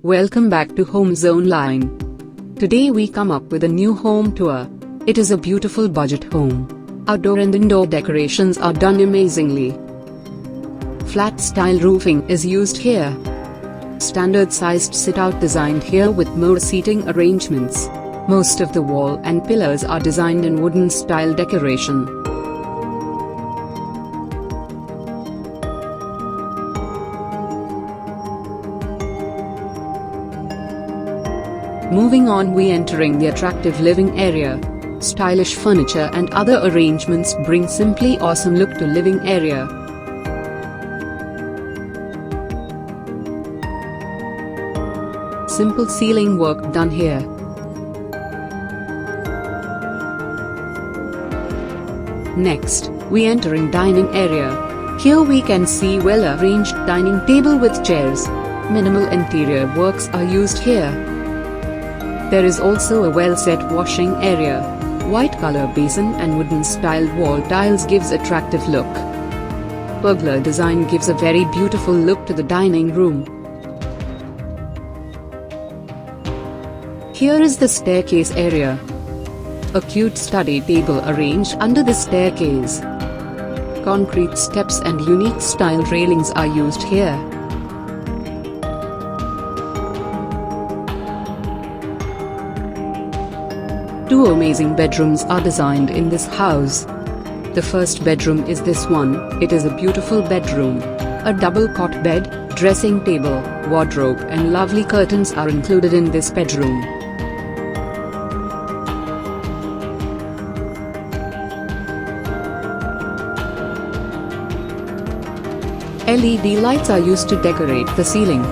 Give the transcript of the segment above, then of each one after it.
Welcome back to HomezOnline. Today we come up with a new home tour. It is a beautiful budget home. Outdoor and indoor decorations are done amazingly. Flat style roofing is used here. Standard sized sit-out designed here with more seating arrangements. Most of the wall and pillars are designed in wooden style decoration. Moving on, we entering the attractive living area. Stylish furniture and other arrangements bring simply awesome look to living area. Simple ceiling work done here. Next, we entering dining area. Here we can see well-arranged dining table with chairs. Minimal interior works are used here. There is also a well-set washing area. White color basin and wooden styled wall tiles gives attractive look. Pergola design gives a very beautiful look to the dining room. Here is the staircase area. A cute study table arranged under the staircase. Concrete steps and unique style railings are used here. Two amazing bedrooms are designed in this house. The first bedroom is this one. It is a beautiful bedroom. A double cot bed, dressing table, wardrobe and lovely curtains are included in this bedroom. LED lights are used to decorate the ceiling.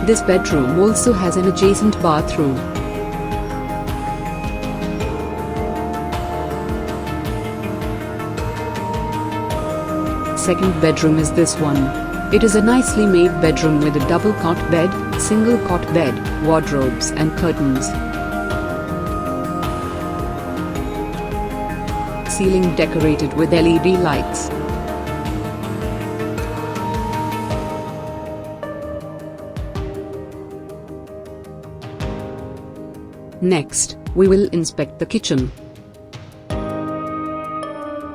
This bedroom also has an adjacent bathroom. Second bedroom is this one. It is a nicely made bedroom with a double cot bed, single cot bed, wardrobes and curtains. Ceiling decorated with LED lights. Next, we will inspect the kitchen.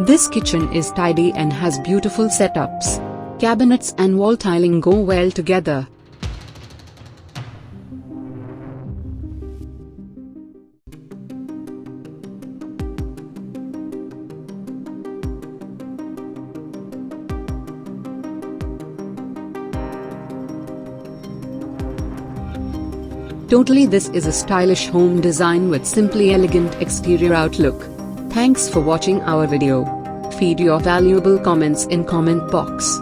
This kitchen is tidy and has beautiful setups. Cabinets and wall tiling go well together. Totally, this is a stylish home design with simply elegant exterior outlook. Thanks for watching our video. Feed your valuable comments in comment box.